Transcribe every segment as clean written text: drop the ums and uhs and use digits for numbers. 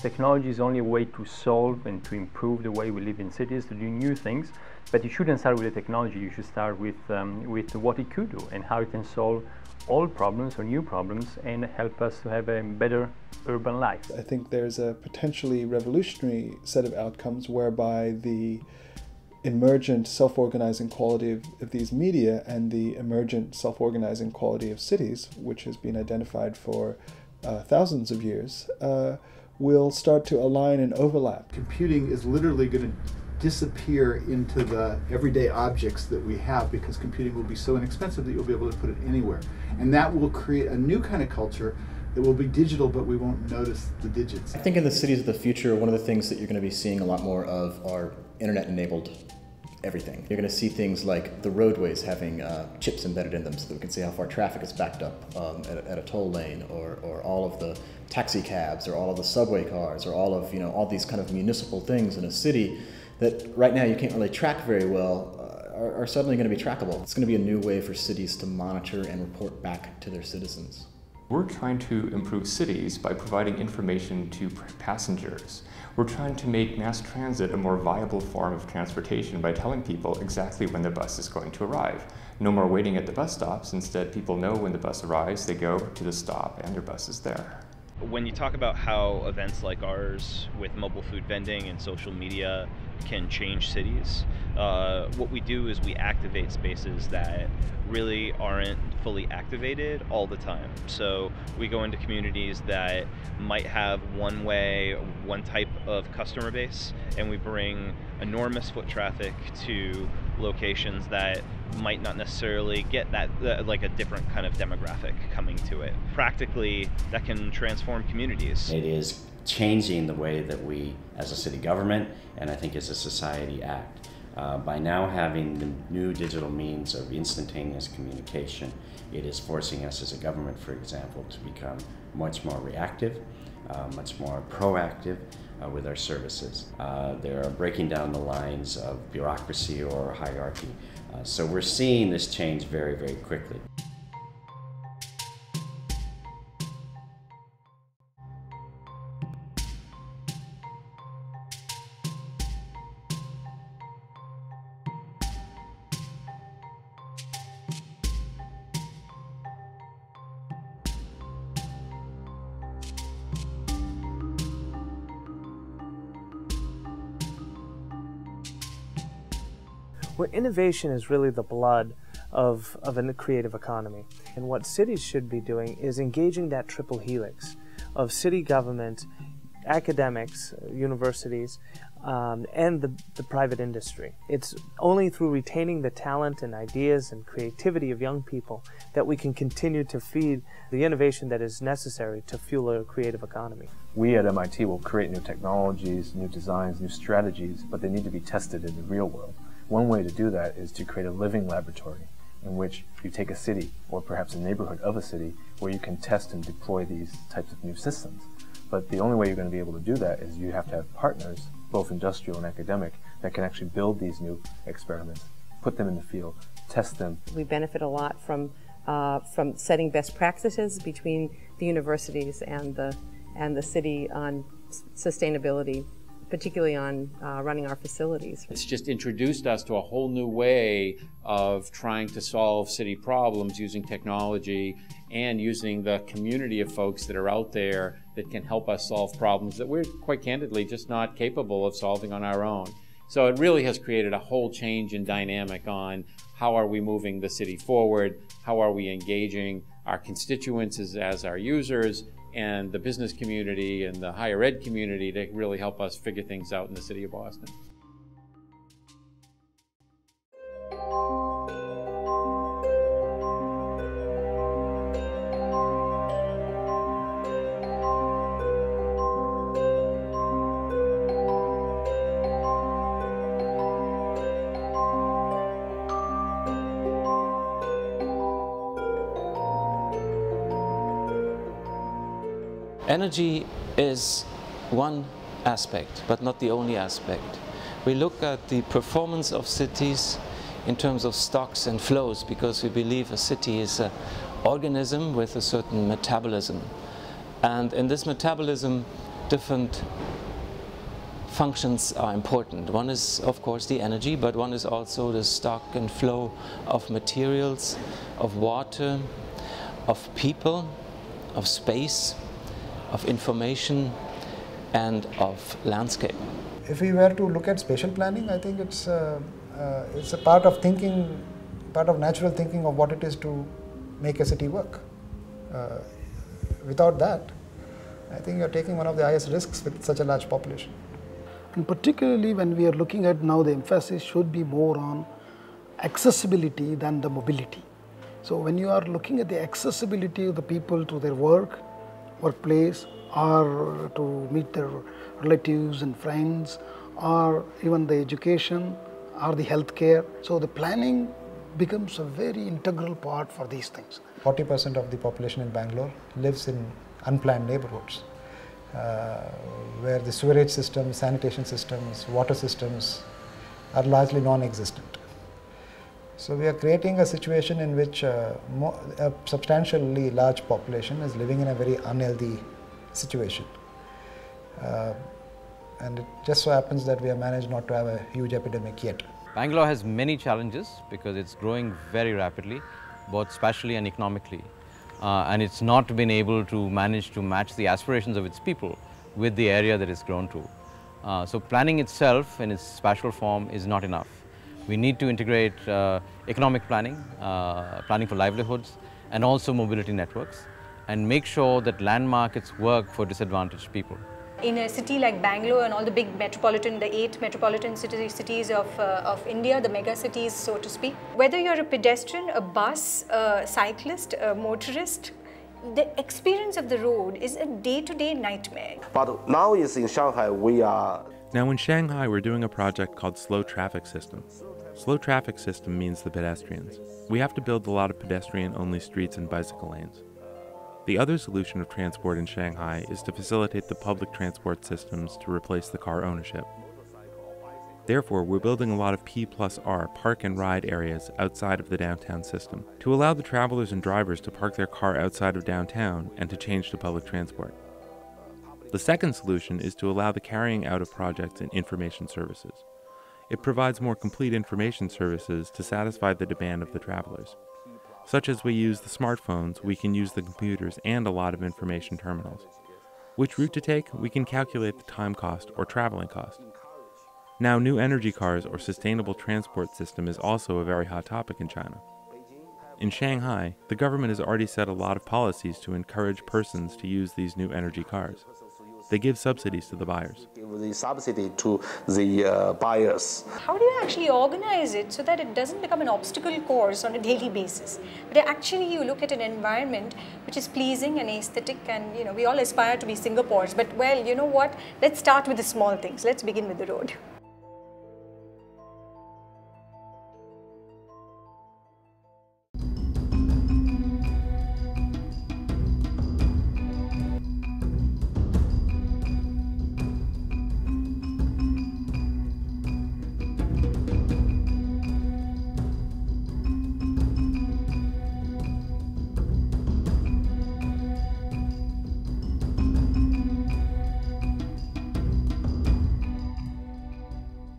Technology is only a way to solve and to improve the way we live in cities, to do new things, but you shouldn't start with the technology. You should start with what it could do and how it can solve old problems or new problems and help us to have a better urban life. I think there's a potentially revolutionary set of outcomes whereby the emergent self-organizing quality of these media and the emergent self-organizing quality of cities, which has been identified for thousands of years, will start to align and overlap. Computing is literally going to disappear into the everyday objects that we have because computing will be so inexpensive that you'll be able to put it anywhere. And that will create a new kind of culture that will be digital, but we won't notice the digits. I think in the cities of the future, one of the things that you're going to be seeing a lot more of are internet-enabled everything. You're going to see things like the roadways having chips embedded in them so that we can see how far traffic is backed up at a toll lane, or all of the taxi cabs, or all of the subway cars, or all of all these kind of municipal things in a city that right now you can't really track very well are suddenly going to be trackable. It's going to be a new way for cities to monitor and report back to their citizens. We're trying to improve cities by providing information to passengers. We're trying to make mass transit a more viable form of transportation by telling people exactly when the bus is going to arrive. No more waiting at the bus stops. Instead, people know when the bus arrives, they go to the stop, and their bus is there. When you talk about how events like ours with mobile food vending and social media can change cities, what we do is we activate spaces that really aren't fully activated all the time. So we go into communities that might have one type of customer base, and we bring enormous foot traffic to locations that might not necessarily get that, like a different kind of demographic coming to it. Practically, that can transform communities. It is changing the way that we, as a city government, and I think as a society, act. By now having the new digital means of instantaneous communication, it is forcing us as a government, for example, to become much more reactive, much more proactive with our services. They're breaking down the lines of bureaucracy or hierarchy. So we're seeing this change very, very quickly. Well, innovation is really the blood of a creative economy. And what cities should be doing is engaging that triple helix of city government, academics, universities, and the private industry. It's only through retaining the talent and ideas and creativity of young people that we can continue to feed the innovation that is necessary to fuel a creative economy. We at MIT will create new technologies, new designs, new strategies, but they need to be tested in the real world. One way to do that is to create a living laboratory in which you take a city, or perhaps a neighborhood of a city, where you can test and deploy these types of new systems. But the only way you're going to be able to do that is you have to have partners, both industrial and academic, that can actually build these new experiments, put them in the field, test them. We benefit a lot from setting best practices between the universities and the city on sustainability, particularly on running our facilities. It's just introduced us to a whole new way of trying to solve city problems using technology and using the community of folks that are out there that can help us solve problems that we're quite candidly just not capable of solving on our own. So it really has created a whole change in dynamic on how are we moving the city forward, how are we engaging our constituents as our users, and the business community and the higher ed community to really help us figure things out in the city of Boston. Energy is one aspect, but not the only aspect. We look at the performance of cities in terms of stocks and flows, because we believe a city is an organism with a certain metabolism. And in this metabolism, different functions are important. One is, of course, the energy, but one is also the stock and flow of materials, of water, of people, of space, of information, and of landscape. If we were to look at spatial planning, I think it's a part of thinking, part of natural thinking of what it is to make a city work. Without that, I think you're taking one of the highest risks with such a large population. And particularly when we are looking at now, the emphasis should be more on accessibility than the mobility. So when you are looking at the accessibility of the people to their workplace, or to meet their relatives and friends, or even the education or the healthcare, so the planning becomes a very integral part for these things. 40% of the population in Bangalore lives in unplanned neighborhoods, where the sewerage systems, sanitation systems, water systems are largely non-existent. So we are creating a situation in which a substantially large population is living in a very unhealthy situation. And it just so happens that we have managed not to have a huge epidemic yet. Bangalore has many challenges because it's growing very rapidly, both spatially and economically. And it's not been able to manage to match the aspirations of its people with the area that it's grown to. So planning itself in its spatial form is not enough. We need to integrate economic planning, planning for livelihoods, and also mobility networks, and make sure that land markets work for disadvantaged people. In a city like Bangalore and all the big the 8 metropolitan cities of India, the mega cities, so to speak, whether you're a pedestrian, a bus, a cyclist, a motorist, the experience of the road is a day-to-day nightmare. But now in Shanghai, Now in Shanghai, we're doing a project called Slow Traffic System. Slow Traffic System means the pedestrians. We have to build a lot of pedestrian-only streets and bicycle lanes. The other solution of transport in Shanghai is to facilitate the public transport systems to replace the car ownership. Therefore, we're building a lot of P+R park and ride areas outside of the downtown system to allow the travelers and drivers to park their car outside of downtown and to change to public transport. The second solution is to allow the carrying out of projects in information services. It provides more complete information services to satisfy the demand of the travelers. Such as we use the smartphones, we can use the computers and a lot of information terminals. Which route to take, we can calculate the time cost or traveling cost. Now, new energy cars or sustainable transport system is also a very hot topic in China. In Shanghai, the government has already set a lot of policies to encourage persons to use these new energy cars. They give subsidies to the buyers. Give the subsidy to the buyers. How do you actually organize it so that it doesn't become an obstacle course on a daily basis, but actually you look at an environment which is pleasing and aesthetic, and we all aspire to be Singapores, but well, you know what, let's start with the small things. Let's begin with the road.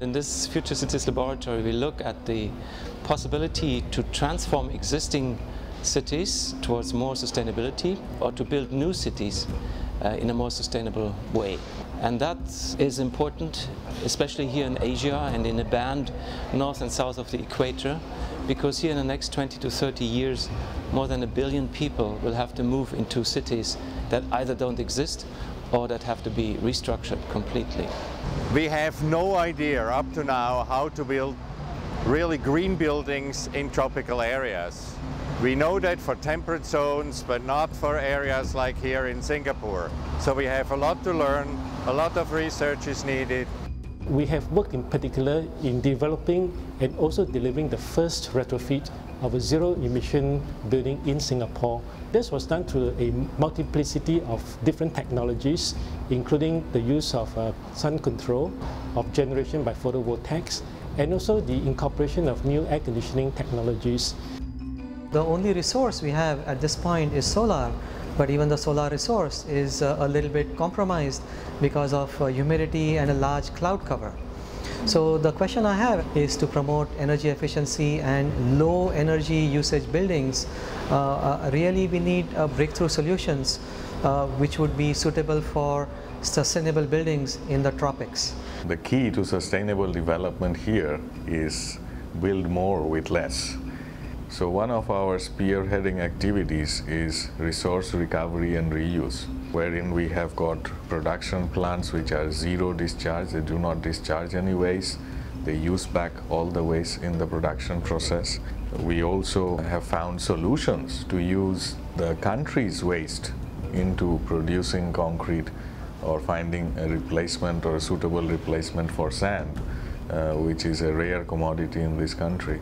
In this Future Cities Laboratory, we look at the possibility to transform existing cities towards more sustainability, or to build new cities in a more sustainable way. And that is important, especially here in Asia and in a band north and south of the equator, because here in the next 20 to 30 years, more than 1 billion people will have to move into cities that either don't exist or that have to be restructured completely. We have no idea up to now how to build really green buildings in tropical areas. We know that for temperate zones, but not for areas like here in Singapore. So we have a lot to learn, a lot of research is needed. We have worked in particular in developing and also delivering the first retrofit of a zero-emission building in Singapore. This was done through a multiplicity of different technologies, including the use of sun control, of generation by photovoltaics, and also the incorporation of new air conditioning technologies. The only resource we have at this point is solar, but even the solar resource is a little bit compromised because of humidity and a large cloud cover. So the question I have is to promote energy efficiency and low energy usage buildings. Really we need breakthrough solutions which would be suitable for sustainable buildings in the tropics. The key to sustainable development here is build more with less. So one of our spearheading activities is resource recovery and reuse, wherein we have got production plants which are zero discharge. They do not discharge any waste. They use back all the waste in the production process. We also have found solutions to use the country's waste into producing concrete or finding a replacement or a suitable replacement for sand, which is a rare commodity in this country.